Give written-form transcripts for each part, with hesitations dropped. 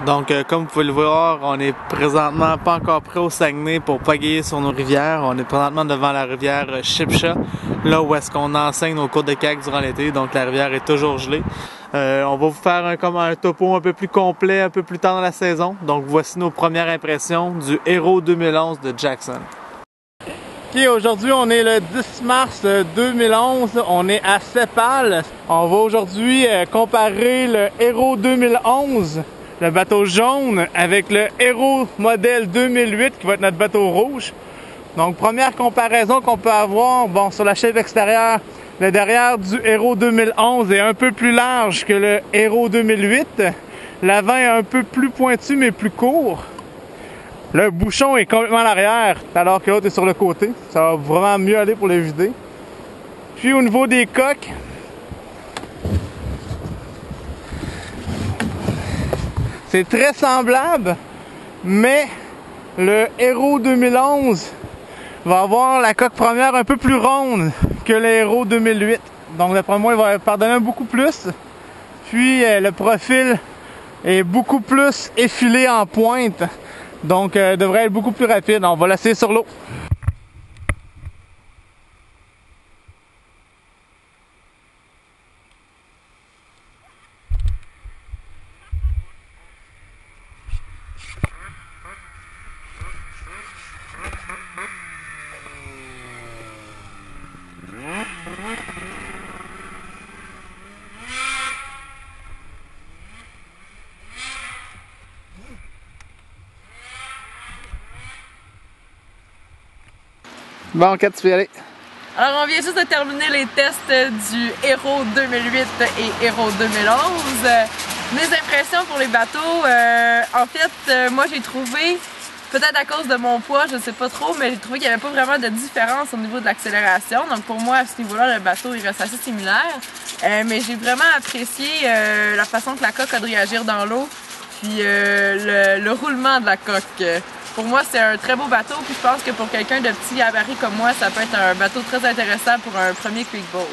Donc, comme vous pouvez le voir, on est présentement pas encore prêt au Saguenay pour pagayer sur nos rivières. On est présentement devant la rivière Shipsha, là où est-ce qu'on enseigne nos cours de kayak durant l'été. Donc, la rivière est toujours gelée. On va vous faire un topo un peu plus complet un peu plus tard dans la saison. Donc, voici nos premières impressions du Hero 2011 de Jackson. Ok, aujourd'hui on est le 10 mars 2011, on est à Sepal. On va aujourd'hui comparer le Hero 2011, le bateau jaune, avec le Hero modèle 2008 qui va être notre bateau rouge. Donc première comparaison qu'on peut avoir, bon, sur la chaîne extérieure, le derrière du Hero 2011 est un peu plus large que le Hero 2008. L'avant est un peu plus pointu mais plus court. Le bouchon est complètement à l'arrière, alors que l'autre est sur le côté. Ça va vraiment mieux aller pour le vider. Puis au niveau des coques, c'est très semblable, mais le Hero 2011 va avoir la coque première un peu plus ronde que le Hero 2008. Donc d'après moi, il va pardonner beaucoup plus. Puis le profil est beaucoup plus effilé en pointe. Donc, devrait être beaucoup plus rapide. On va l'essayer sur l'eau. Bon, Kat, tu peux y aller. Alors, on vient juste de terminer les tests du Hero 2008 et Hero 2011. Mes impressions pour les bateaux, en fait, moi j'ai trouvé, peut-être à cause de mon poids, je sais pas trop, mais j'ai trouvé qu'il n'y avait pas vraiment de différence au niveau de l'accélération. Donc pour moi, à ce niveau-là, le bateau il reste assez similaire. Mais j'ai vraiment apprécié la façon que la coque a de réagir dans l'eau, puis le roulement de la coque. Pour moi, c'est un très beau bateau, puis je pense que pour quelqu'un de petit gabarit comme moi, ça peut être un bateau très intéressant pour un premier quick boat.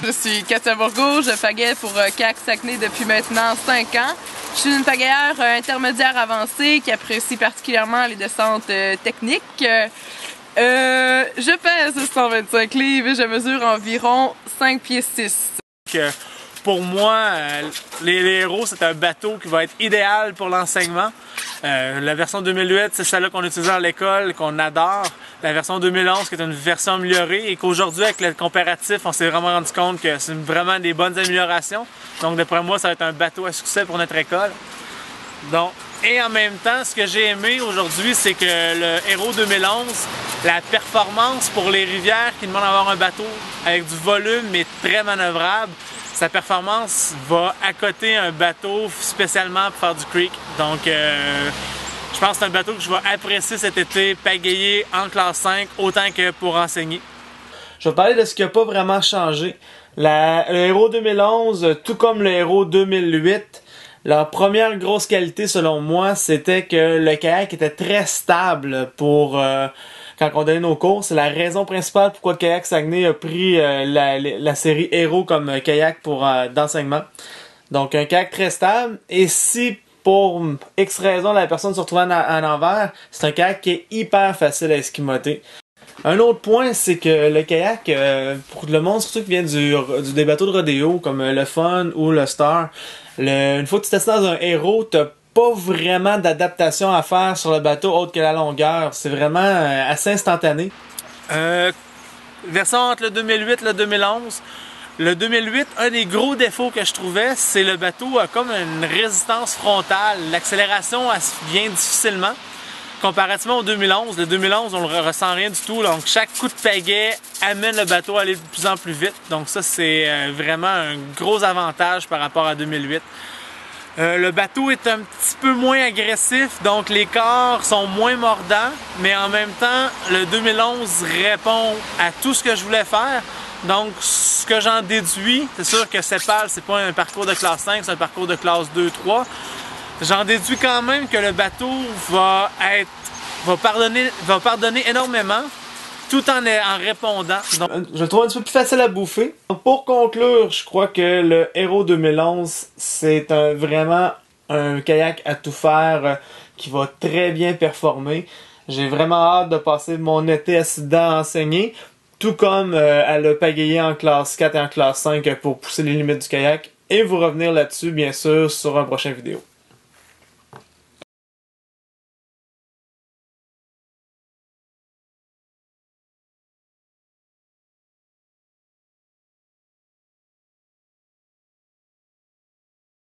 Je suis Katia Bourgault, je pagaie pour Kayak Saguenay depuis maintenant 5 ans. Je suis une pagailleur intermédiaire avancée qui apprécie particulièrement les descentes techniques. Je pèse 125 livres et je mesure environ 5 pieds 6. Pour moi, les Hero, c'est un bateau qui va être idéal pour l'enseignement. La version 2008, c'est celle-là qu'on utilise à l'école, qu'on adore. La version 2011, qui est une version améliorée, et qu'aujourd'hui, avec le comparatif, on s'est vraiment rendu compte que c'est vraiment des bonnes améliorations. Donc, d'après moi, ça va être un bateau à succès pour notre école. Donc, et en même temps, ce que j'ai aimé aujourd'hui, c'est que le Hero 2011, la performance pour les rivières qui demandent d'avoir un bateau avec du volume mais très manœuvrable, sa performance va accoter un bateau spécialement pour faire du creek. Donc, je pense que c'est un bateau que je vais apprécier cet été, pagayer en classe 5 autant que pour enseigner. Je vais parler de ce qui n'a pas vraiment changé. Le Hero 2011, tout comme le Hero 2008, leur première grosse qualité selon moi, c'était que le kayak était très stable pour quand on donnait nos cours. C'est la raison principale pourquoi le Kayak Saguenay a pris la série Hero comme kayak pour d'enseignement. Donc un kayak très stable, et si pour X raison la personne se retrouve en envers, c'est un kayak qui est hyper facile à esquimoter. Un autre point, c'est que le kayak, pour le monde surtout qui vient des bateaux de rodéo comme le Fun ou le Star, une fois que tu testes dans un Hero, t'as pas vraiment d'adaptation à faire sur le bateau autre que la longueur. C'est vraiment assez instantané. Version entre le 2008 et le 2011. Le 2008, un des gros défauts que je trouvais, c'est le bateau a comme une résistance frontale. L'accélération vient difficilement. Comparativement au 2011, le 2011, on ne ressent rien du tout. Donc, chaque coup de pagaie amène le bateau à aller de plus en plus vite. Donc, ça, c'est vraiment un gros avantage par rapport à 2008. Le bateau est un petit peu moins agressif, donc les corps sont moins mordants, mais en même temps, le 2011 répond à tout ce que je voulais faire. Donc, ce que j'en déduis, c'est sûr que Sepal, c'est pas un parcours de classe 5, c'est un parcours de classe 2-3. J'en déduis quand même que le bateau va pardonner énormément, tout en répondant. Donc, je le trouve un petit peu plus facile à bouffer. Donc, pour conclure, je crois que le Hero 2011, c'est vraiment un kayak à tout faire qui va très bien performer. J'ai vraiment hâte de passer mon été assis dedans à enseigner, tout comme à le pagayer en classe 4 et en classe 5 pour pousser les limites du kayak, et vous revenir là-dessus bien sûr sur un prochain vidéo.